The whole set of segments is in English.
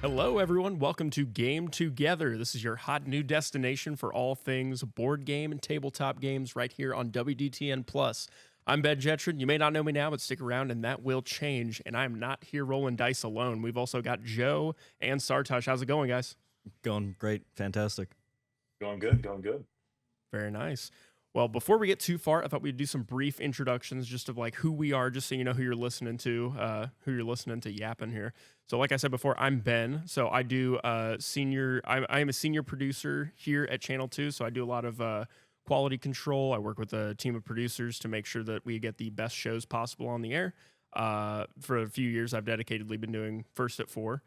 Hello, everyone. Welcome to Game Together. This is your hot new destination for all things board game and tabletop games right here on WDTN Plus. I'm Ben Jetron. You may not know me now, but stick around and that will change. And I'm not here rolling dice alone. We've also got Joe and Sartaj. How's it going, guys? Going great. Fantastic. Going good, going good. Very nice. Well, before we get too far, I thought we'd do some brief introductions just of like who we are, just so you know who you're listening to yapping here. So, like I said before, I'm Ben. So I do senior. I am a senior producer here at Channel 2. So I do a lot of quality control. I work with a team of producers to make sure that we get the best shows possible on the air. For a few years, I've dedicatedly been doing First at 4,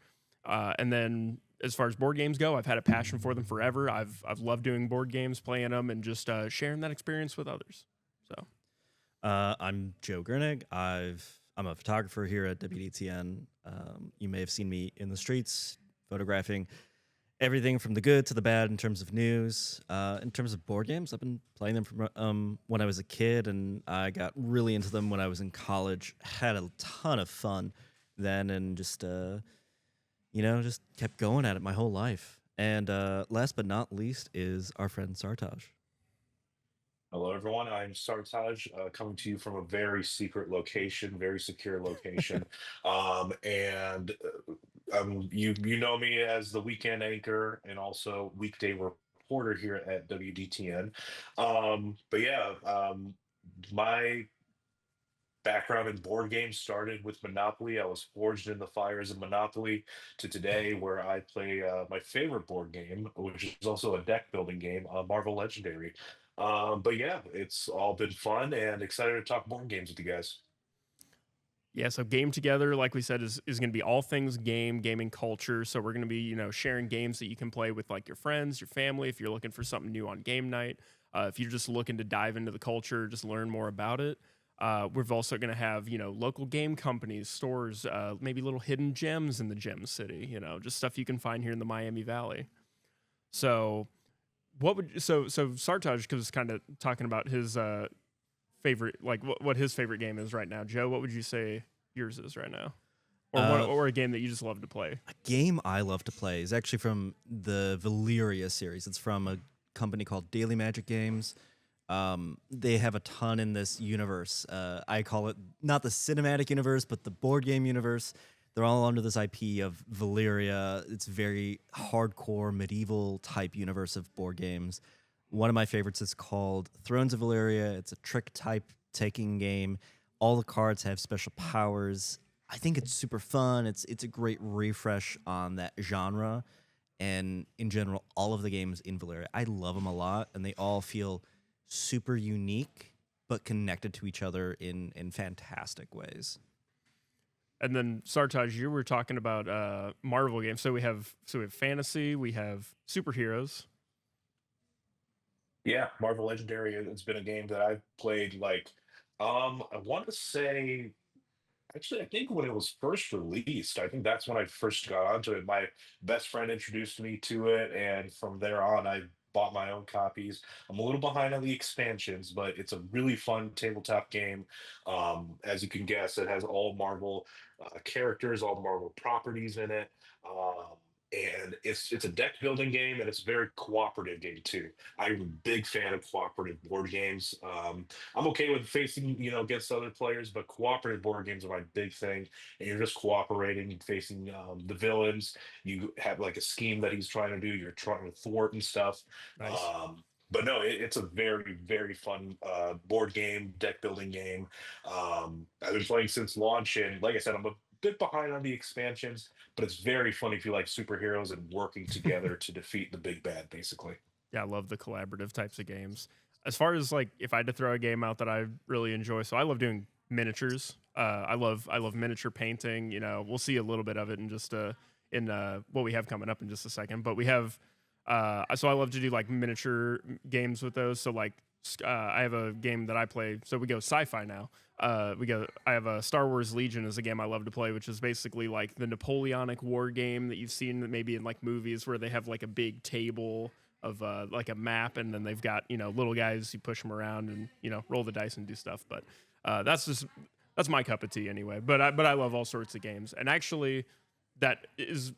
and then as far as board games go, I've had a passion for them forever. I've loved doing board games, playing them, and just sharing that experience with others. So, I'm Joe Gernig. I'm a photographer here at WDTN. You may have seen me in the streets photographing everything from the good to the bad in terms of news. In terms of board games, I've been playing them from when I was a kid, and I got really into them when I was in college. Had a ton of fun then, and just kept going at it my whole life. And last but not least is our friend Sartaj. Hello, everyone. I'm Sartaj, coming to you from a very secret location, very secure location. You know me as the weekend anchor and also weekday reporter here at WDTN. My background in board games started with Monopoly. I was forged in the fires of Monopoly to today, where I play my favorite board game, which is also a deck building game, Marvel Legendary. It's all been fun and excited to talk board games with you guys. yeah, so Game Together, like we said, is going to be all things gaming culture. So we're going to be, sharing games that you can play with like your friends, your family, if you're looking for something new on game night. If you're just looking to dive into the culture, just learn more about it. We're also going to have, local game companies, stores, maybe little hidden gems in the gem city, just stuff you can find here in the Miami Valley. So so Sartaj was kind of talking about his favorite, like what his favorite game is right now. Joe, what would you say yours is right now? Or a game that you just love to play? A game I love to play is actually from the Valyria series. It's from a company called Daily Magic Games. They have a ton in this universe. I call it not the cinematic universe, but the board game universe. They're all under this IP of Valyria. It's very hardcore medieval type universe of board games. One of my favorites is called Thrones of Valyria. It's a trick type taking game. All the cards have special powers. I think it's super fun. It's a great refresh on that genre. And in general, all of the games in Valyria, I love them a lot, and they all feel super unique but connected to each other in fantastic ways. And then Sartaj, you were talking about Marvel games. So we have fantasy, we have superheroes. Yeah, Marvel Legendary has been a game that I've played I want to say. Actually, I think when it was first released, I think that's when I first got onto it. My best friend introduced me to it, and from there on, I bought my own copies. I'm a little behind on the expansions, but it's a really fun tabletop game. As you can guess, it has all Marvel characters, all Marvel properties in it. And it's a deck building game, and it's a very cooperative game too. I'm a big fan of cooperative board games. I'm okay with facing, against other players, but cooperative board games are my big thing. And you're just cooperating, facing the villains. You have like a scheme that he's trying to do. You're trying to thwart and stuff. Nice. But no, it's a very, very fun board game, deck building game. I've been playing since launch, and like I said, I'm a bit behind on the expansions, but it's very fun if you like superheroes and working together to defeat the big bad, basically. Yeah, I love the collaborative types of games. As far as like if I had to throw a game out that I really enjoy, so I love doing miniatures. I love miniature painting. We'll see a little bit of it in just in what we have coming up in just a second. But we have so I love to do like miniature games with those. So like I have a game that I play. So we go sci-fi now. I have a Star Wars Legion is a game I love to play, which is basically like the Napoleonic War game that you've seen maybe in like movies where they have like a big table of like a map, and then they've got little guys, you push them around and roll the dice and do stuff. But that's my cup of tea anyway. But I love all sorts of games, and actually that is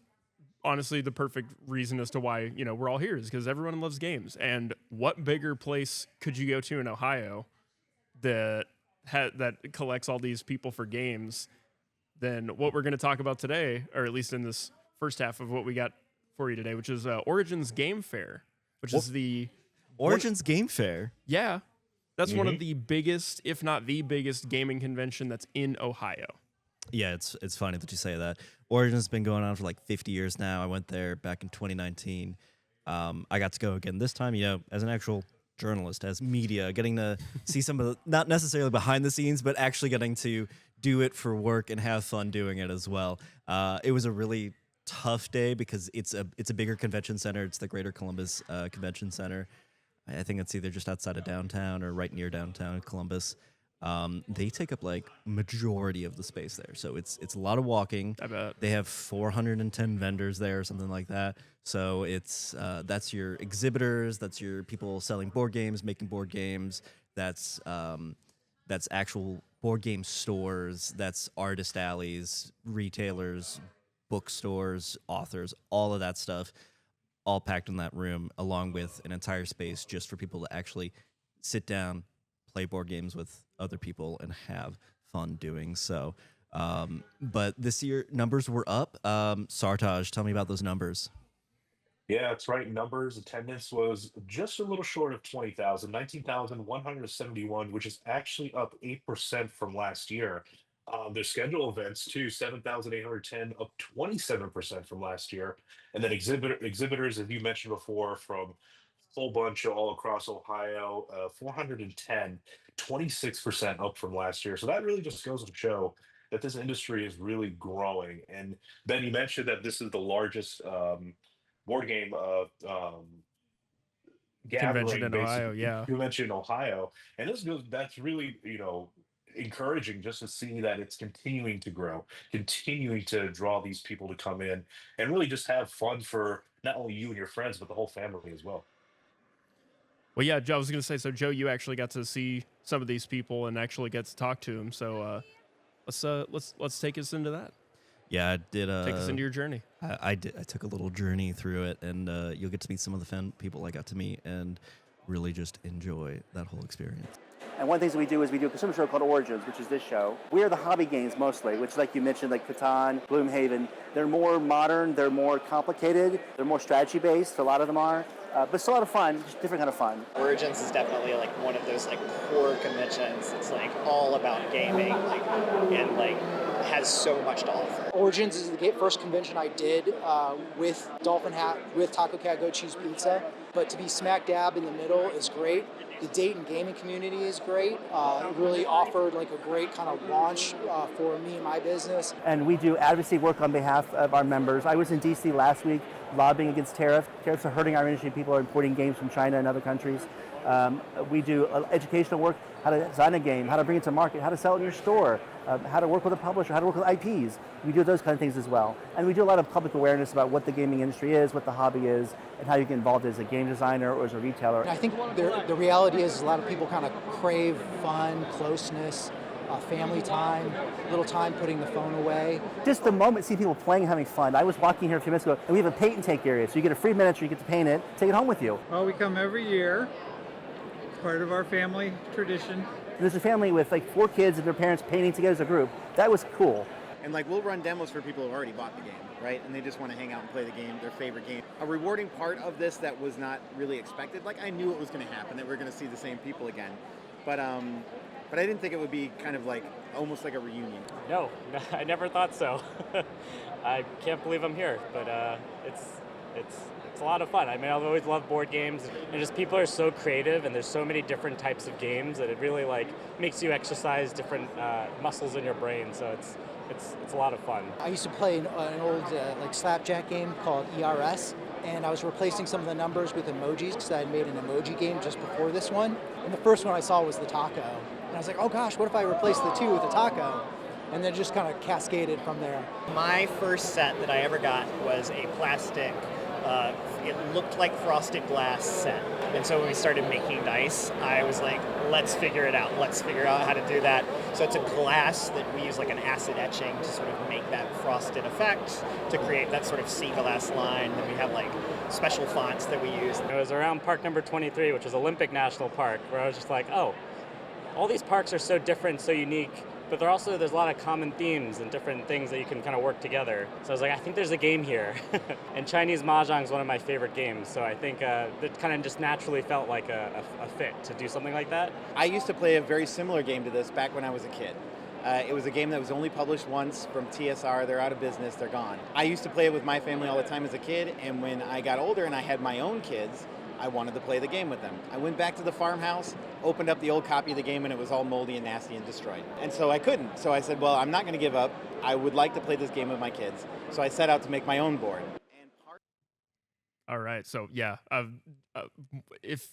honestly the perfect reason as to why, we're all here is because everyone loves games. And what bigger place could you go to in Ohio that that collects all these people for games than what we're going to talk about today, or at least in this first half of what we got for you today, which is Origins Game Fair, which is the Origins Game Fair. Yeah, that's one of the biggest, if not the biggest, gaming convention that's in Ohio. Yeah, it's funny that you say that. Origins has been going on for like 50 years now. I went there back in 2019. I got to go again this time, as an actual journalist, as media, getting to see some of the, not necessarily behind the scenes, but actually getting to do it for work and have fun doing it as well. It was a really tough day because it's a bigger convention center. It's the Greater Columbus Convention Center. I think it's either just outside of downtown or right near downtown Columbus. They take up like majority of the space there, so it's a lot of walking. I bet they have 410 vendors there or something like that. So it's that's your exhibitors, that's your people selling board games, making board games. That's actual board game stores. That's artist alleys, retailers, bookstores, authors, all of that stuff, all packed in that room, along with an entire space just for people to actually sit down, play board games with other people, and have fun doing so. But this year, numbers were up. Sartaj, tell me about those numbers. Yeah, that's right. Numbers attendance was just a little short of 20,000, 19,171, which is actually up 8% from last year. Their schedule events too, 7,810, up 27% from last year. And then exhibitors, as you mentioned before, from whole bunch all across Ohio, 410, 26% up from last year. So that really just goes to show that this industry is really growing. And Ben, you mentioned that this is the largest board game convention gathering, in Ohio. basically, Yeah. convention in Ohio. And that's really, encouraging just to see that it's continuing to grow, continuing to draw these people to come in and really just have fun for not only you and your friends, but the whole family as well. Well, yeah, Joe, I was going to say, so Joe, you actually got to see some of these people and actually get to talk to them. So let's take us into that. Yeah, I did. Take us into your journey. I did. I took a little journey through it, and you'll get to meet some of the fun people I got to meet, and really just enjoy that whole experience. And one of the things that we do is we do a consumer show called Origins, which is this show. We are the hobby games mostly, which, like you mentioned, like Catan, Gloomhaven, they're more modern, they're more complicated, they're more strategy-based, a lot of them are. But it's a lot of fun, just different kind of fun. Origins is definitely like one of those like core conventions. It's like all about gaming, and has so much to offer. Origins is the first convention I did with Dolphin Hat, with Taco Cat Goat Cheese Pizza. But to be smack dab in the middle is great. The Dayton gaming community is great. It really offered like a great kind of launch for me and my business. And we do advocacy work on behalf of our members. I was in DC last week lobbying against tariffs. Tariffs are hurting our industry. People are importing games from China and other countries. We do educational work, how to design a game, how to bring it to market, how to sell it in your store, how to work with a publisher, how to work with IPs. We do those kind of things as well. And we do a lot of public awareness about what the gaming industry is, what the hobby is, and how you get involved as a game designer or as a retailer. And I think the reality is a lot of people kind of crave fun, closeness, family time, little time putting the phone away. Just the moment, see people playing and having fun. I was walking here a few minutes ago, and we have a paint and take area, so you get a free miniature, you get to paint it, take it home with you. Well, we come every year. Part of our family tradition. And there's a family with like 4 kids and their parents painting together as a group. That was cool. And we'll run demos for people who've already bought the game, right? And they just want to hang out and play the game, their favorite game. A rewarding part of this that was not really expected. I knew it was going to happen, that we're going to see the same people again. But I didn't think it would be kind of almost like a reunion. No, I never thought so. I can't believe I'm here, but it's a lot of fun. I mean, I've always loved board games, and just people are so creative, and there's so many different types of games that it really makes you exercise different muscles in your brain. So it's a lot of fun. I used to play an old slapjack game called ERS, and I was replacing some of the numbers with emojis because I had made an emoji game just before this one. And the first one I saw was the taco, and I was like, oh gosh, what if I replace the 2 with the taco? And then just kind of cascaded from there. My first set that I ever got was a plastic it looked like frosted glass set. And so when we started making dice, I was like, let's figure it out. Let's figure out how to do that. So it's a glass that we use like an acid etching to sort of make that frosted effect, to create that sort of sea glass line. Then we have like special fonts that we use. It was around park number 23, which is Olympic National Park, where I was just like, oh, all these parks are so different, so unique, but there's a lot of common themes and different things that you can kind of work together. So I was like, I think there's a game here. And Chinese Mahjong is one of my favorite games, so I think it kind of just naturally felt like a fit to do something like that. I used to play a very similar game to this back when I was a kid. It was a game that was only published once from TSR. They're out of business. They're gone. I used to play it with my family all the time as a kid, and when I got older and I had my own kids, I wanted to play the game with them. I went back to the farmhouse, opened up the old copy of the game, and it was all moldy and nasty and destroyed. And so I couldn't. So I said, well, I'm not going to give up. I would like to play this game with my kids. So I set out to make my own board. All right. So yeah, if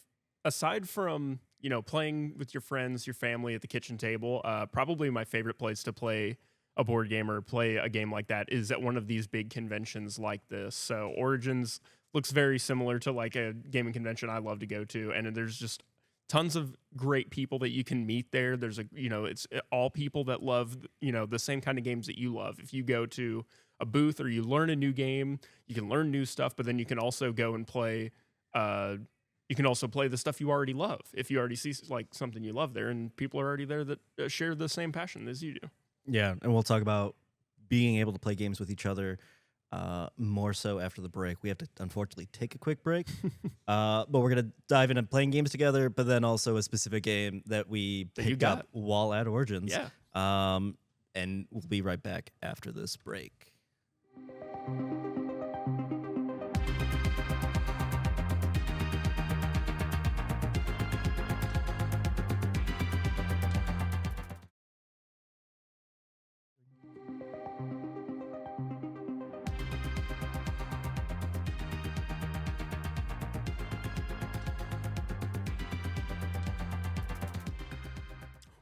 aside from playing with your friends, your family at the kitchen table, probably my favorite place to play a board game or play a game like that is at one of these big conventions like this. So Origins looks very similar to like a gaming convention I love to go to, and there's just tons of great people that you can meet there. There's it's all people that love the same kind of games that you love. If you go to a booth or you learn a new game, you can learn new stuff, but then you can also go and play. You can also play the stuff you already love if you already see like something you love there, and people are already there that share the same passion as you do. Yeah, and we'll talk about being able to play games with each other more so after the break. We have to unfortunately take a quick break, but we're going to dive into playing games together, but then also a specific game that we picked up while at Origins. Yeah. And we'll be right back after this break.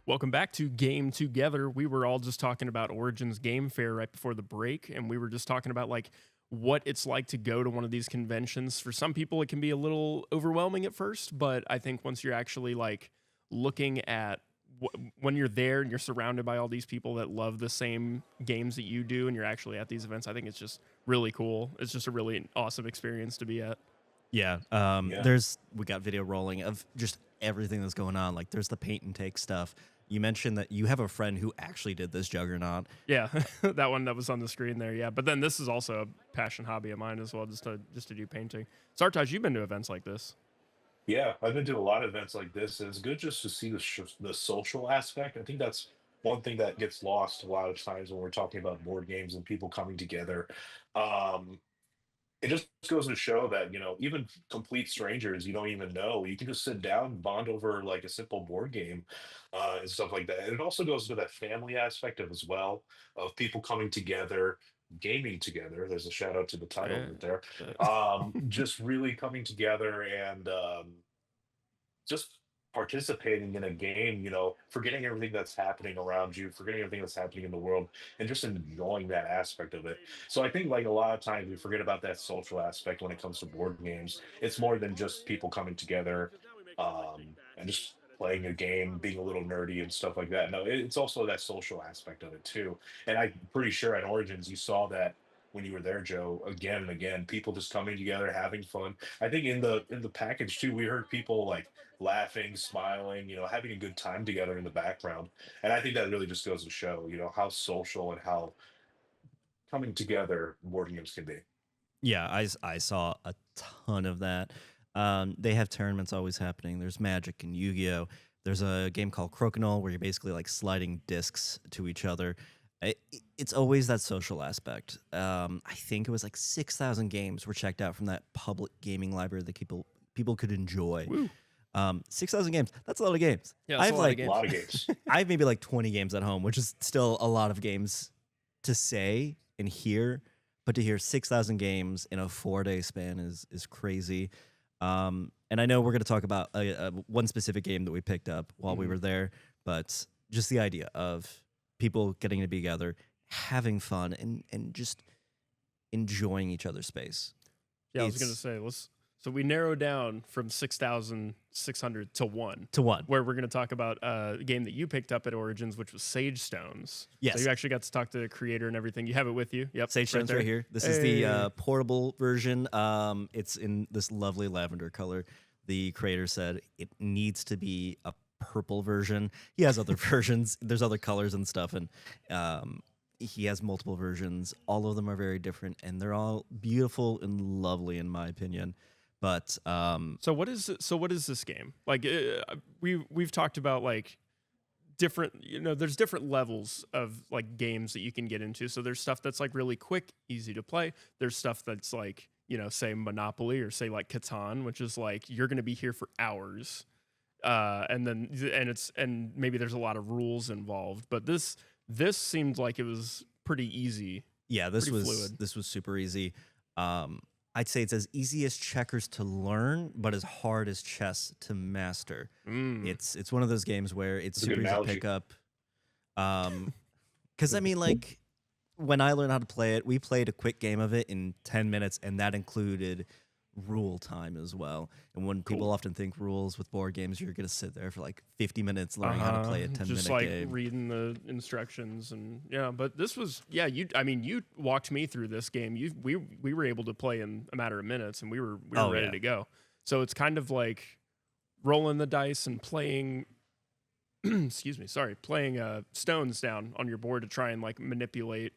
Welcome back to Game Together. We were all just talking about Origins Game Fair right before the break, and we were just talking about like what it's like to go to one of these conventions. For some people, it can be a little overwhelming at first, but I think once you're actually like looking at when you're there and you're surrounded by all these people that love the same games that you do, and you're actually at these events, I think it's just really cool. It's just a really awesome experience to be at. Yeah. We got video rolling of just everything that's going on. Like there's the paint and take stuff. You mentioned that you have a friend who actually did this Juggernaut. Yeah, that one that was on the screen there. Yeah, but then this is also a passion hobby of mine as well, just to do painting. Sartaj, you've been to events like this. Yeah, I've been to a lot of events like this, and it's good just to see the social aspect. I think that's one thing that gets lost a lot of times when we're talking about board games and people coming together. Um, it just goes to show that even complete strangers you don't even know, you can just sit down, bond over like a simple board game, and stuff like that. And it also goes to that family aspect of as well, of people coming together, gaming together. There's a shout out to the title right there. Just really coming together and just participating in a game, forgetting everything that's happening around you, forgetting everything that's happening in the world, and just enjoying that aspect of it. So I think like a lot of times we forget about that social aspect when it comes to board games. It's more than just people coming together, and just playing a game, being a little nerdy and stuff like that. No, it's also that social aspect of it too. And I'm pretty sure at Origins you saw that when you were there, Joe, again and again, people just coming together, having fun. I think in the package too, we heard people like laughing, smiling, having a good time together in the background. And I think that really just goes to show, how social and how coming together board games can be. Yeah, I saw a ton of that. They have tournaments always happening. There's Magic and Yu-Gi-Oh! There's a game called Crokinole where you're basically like sliding discs to each other. It's always that social aspect. I think it was like 6,000 games were checked out from that public gaming library that people could enjoy. 6,000 games. That's a lot of games. Yeah, I have like A lot of games. I have maybe like 20 games at home, which is still a lot of games to say and hear. But to hear 6,000 games in a 4-day span is crazy. And I know we're going to talk about one specific game that we picked up while we were there, but just the idea of people getting to be together, having fun, and just enjoying each other's space. Yeah, I was gonna say So we narrow down from 6,600 to 1. To 1. Where we're going to talk about a game that you picked up at Origins, which was Sage Stones. Yes. So you actually got to talk to the creator and everything. You have it with you. Yep. Sage Stones right here. This is the portable version. It's in this lovely lavender color. The creator said it needs to be a purple version. He has other versions. There's other colors and stuff, and he has multiple versions. All of them are very different, and they're all beautiful and lovely, in my opinion. But so what is this game? Like we've talked about like different, there's different levels of like games that you can get into. So there's stuff that's like really quick, easy to play. There's stuff that's like, say Monopoly or say like Catan, which is like you're going to be here for hours. And maybe there's a lot of rules involved, but this seemed like it was pretty easy. Yeah, this was super easy. I'd say it's as easy as checkers to learn, but as hard as chess to master. It's one of those games where it's super easy to pick up. Because I mean, like when I learned how to play it, we played a quick game of it in 10 minutes, and that included rule time as well. And when people often think rules with board games, you're gonna sit there for like 50 minutes learning how to play a 10-minute game. Just like reading the instructions and but this was you walked me through this game. We were able to play in a matter of minutes, and we were ready to go. So it's kind of like rolling the dice and playing playing stones down on your board to try and like manipulate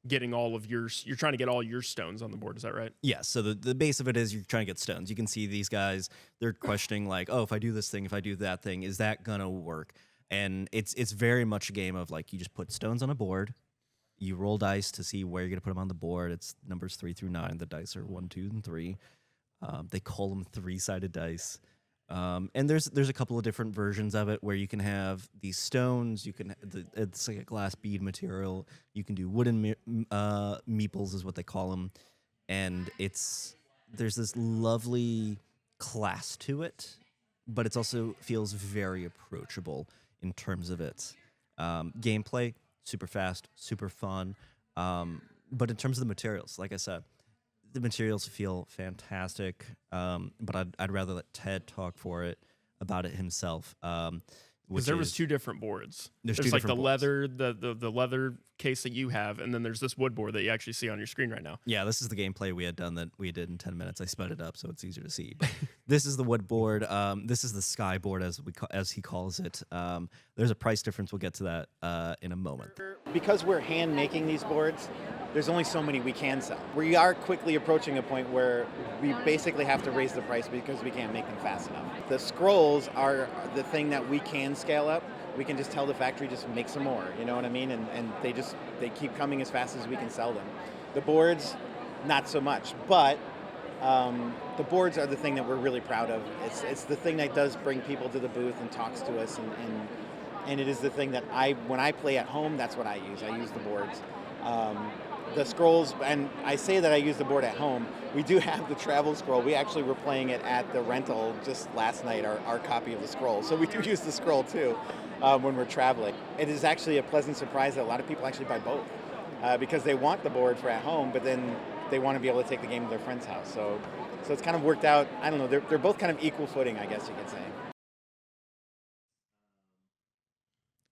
getting all of you're trying to get all your stones on the board. Is that right? Yeah. So the base of it is you're trying to get stones. You can see these guys, they're questioning like, oh, if I do this thing, if I do that thing, is that gonna work? And it's very much a game of like, you just put stones on a board, you roll dice to see where you're gonna put them on the board. It's numbers 3 through 9. The dice are 1, 2, and 3. They call them 3-sided dice. And there's a couple of different versions of it where you can have these stones. It's like a glass bead material. You can do wooden meeples is what they call them, and there's this lovely class to it, but it also feels very approachable in terms of its gameplay. Super fast, super fun, but in terms of the materials, like I said, the materials feel fantastic, but I'd rather let Ted talk about it himself. Because there was 2 different boards. There's like the leather, the leather case that you have, and then there's this wood board that you actually see on your screen right now. Yeah, this is the gameplay we had done that we did in 10 minutes. I sped it up so it's easier to see. But this is the wood board. This is the sky board, as he calls it. There's a price difference. We'll get to that in a moment. Because we're hand making these boards, there's only so many we can sell. We are quickly approaching a point where we basically have to raise the price because we can't make them fast enough. The scrolls are the thing that we can scale up. We can just tell the factory just make some more, you know what I mean? And they keep coming as fast as we can sell them. The boards, not so much, but the boards are the thing that we're really proud of. It's the thing that does bring people to the booth and talks to us, and it is the thing that when I play at home, that's what I use. I use the boards. The scrolls, and I say that I use the board at home. We do have the travel scroll. We actually were playing it at the rental just last night, our copy of the scroll. So we do use the scroll too when we're traveling. It is actually a pleasant surprise that a lot of people actually buy both because they want the board for at home, but then they want to be able to take the game to their friend's house. So it's kind of worked out. I don't know. They're both kind of equal footing, I guess you could say.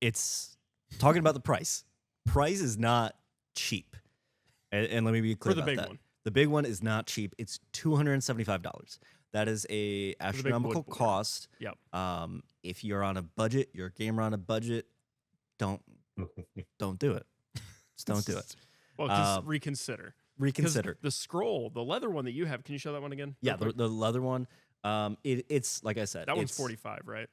It's talking about the price. Price is not cheap. And let me be clear for the about big that. one. The big one is not cheap. It's $275. That is a astronomical cost. Yep. If you're on a budget, you're a gamer on a budget, don't do it. Just don't do it. Well, just reconsider. Reconsider. The scroll, the leather one that you have, can you show that one again? Yeah, the leather one. It's like I said. That one's 45, right?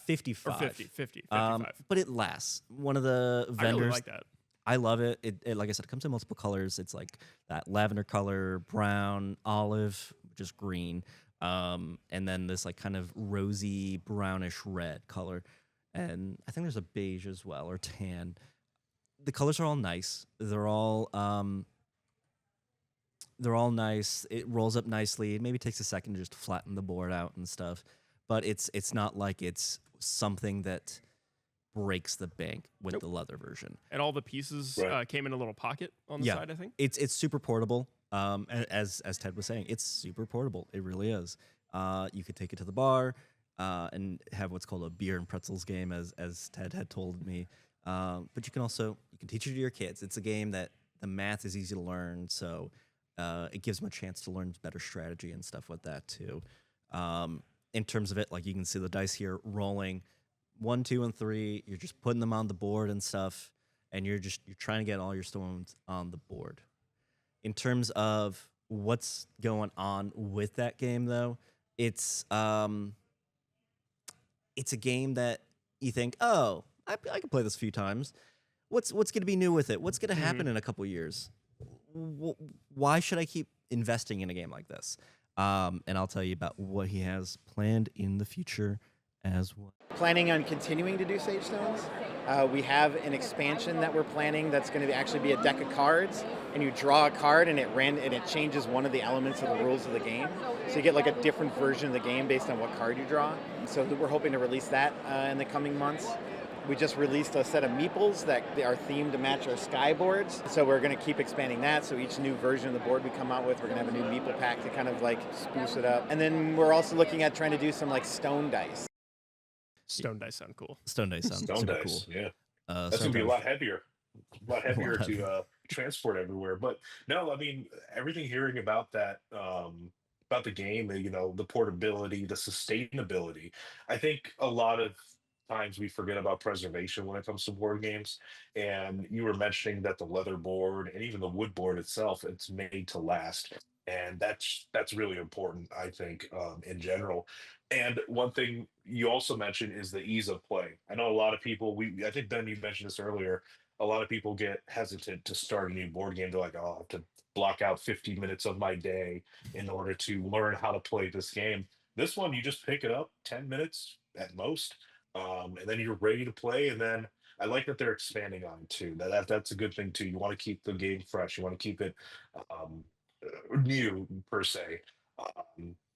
55. Or 50, 55. But it lasts. One of the vendors. I really like that. I love it. It. Like I said, it comes in multiple colors. It's like that lavender color, brown, olive, just green, and then this like kind of rosy brownish red color. And I think there's a beige as well, or tan. The colors are all nice. They're all nice. It rolls up nicely. It maybe takes a second to just flatten the board out and stuff. But it's not like it's something that breaks the bank with the leather version. And all the pieces came in a little pocket on the side, I think. It's super portable. As Ted was saying, it's super portable. It really is. You could take it to the bar and have what's called a beer and pretzels game, as Ted had told me. But you can teach it to your kids. It's a game that the math is easy to learn, so it gives them a chance to learn better strategy and stuff with that too. In terms of it, like you can see the dice here rolling 1, 2, and 3. You're just putting them on the board and stuff, and you're trying to get all your stones on the board. In terms of what's going on with that game, though, it's a game that you think, oh, I can play this a few times. What's going to be new with it? What's going to happen in a couple years? Why should I keep investing in a game like this? And I'll tell you about what he has planned in the future as well. Planning on continuing to do Sage Stones. We have an expansion that we're planning that's going to actually be a deck of cards, and you draw a card and it changes one of the elements of the rules of the game. So you get like a different version of the game based on what card you draw. So we're hoping to release that in the coming months. We just released a set of meeples that are themed to match our sky boards. So we're going to keep expanding that. So each new version of the board we come out with, we're going to have a new meeple pack to kind of like spruce it up. And then we're also looking at trying to do some like stone dice. Stone dice sound cool. Stone dice sound Stone super dice, cool. yeah. That's gonna be a lot heavier, to transport everywhere. But no, I mean everything hearing about that, about the game, the portability, the sustainability. I think a lot of times we forget about preservation when it comes to board games. And you were mentioning that the leather board and even the wood board itself, it's made to last. And that's really important, I think, in general. And one thing you also mentioned is the ease of play. I know a lot of people. I think Ben, you mentioned this earlier. A lot of people get hesitant to start a new board game. They're like, "Oh, I have to block out 50 minutes of my day in order to learn how to play this game." This one, you just pick it up, 10 minutes at most, and then you're ready to play. And then I like that they're expanding on it too. That's a good thing too. You want to keep the game fresh. You want to keep it um, new per se.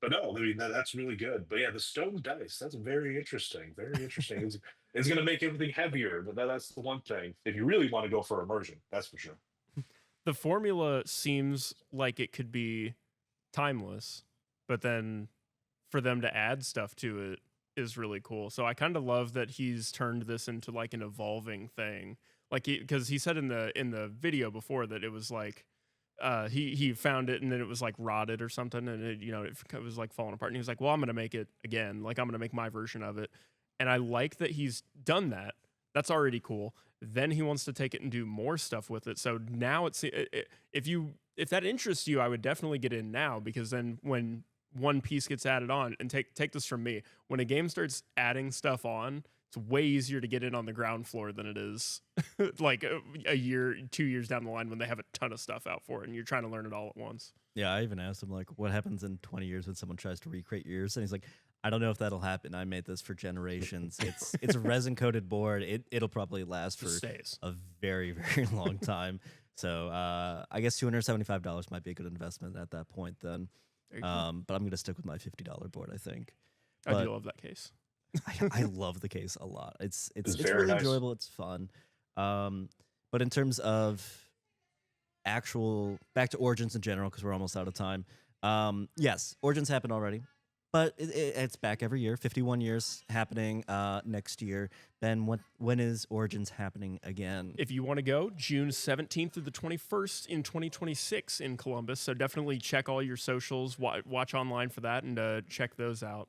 But no, I mean that's really good. But yeah, the stone dice, that's very interesting. Very interesting. It's going to make everything heavier, but that's the one thing. If you really want to go for immersion, that's for sure. The formula seems like it could be timeless, but then for them to add stuff to it is really cool. So I kind of love that he's turned this into like an evolving thing. Like because he said in the video before that it was like he found it and then it was like rotted or something, and it was like falling apart. And he was like, "Well, I'm gonna make it again. Like I'm gonna make my version of it." And I like that he's done that. That's already cool. Then he wants to take it and do more stuff with it. So now if that interests you, I would definitely get in now, because then when one piece gets added on, and take this from me, when a game starts adding stuff on, it's way easier to get in on the ground floor than it is like a year, 2 years down the line when they have a ton of stuff out for it and you're trying to learn it all at once. Yeah, I even asked him, like, what happens in 20 years when someone tries to recreate yours? And he's like, I don't know if that'll happen. I made this for generations. It's a resin-coated board. It'll probably last for a very, very long time. So I guess $275 might be a good investment at that point then. But I'm going to stick with my $50 board, I think. I do love that case. I love the case a lot. It's very really nice. enjoyable. It's fun. But in terms of actual back to Origins in general, because we're almost out of time. Yes, Origins happened already, but it's back every year. 51 years happening next year. Ben, when is Origins happening again? If you want to go, June 17th through the 21st in 2026 in Columbus. So definitely check all your socials, watch online for that, and check those out.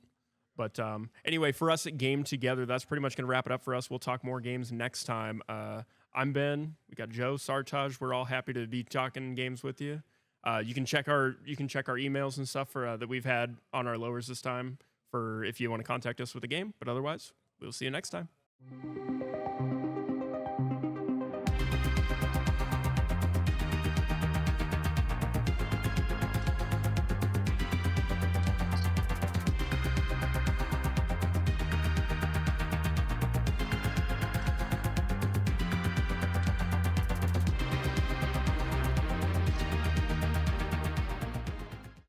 But anyway, for us at Game Together, that's pretty much going to wrap it up for us. We'll talk more games next time. I'm Ben. We got Joe, Sartaj. We're all happy to be talking games with you. You can check our emails and stuff for that we've had on our lowers this time for if you want to contact us with a game. But otherwise, we'll see you next time.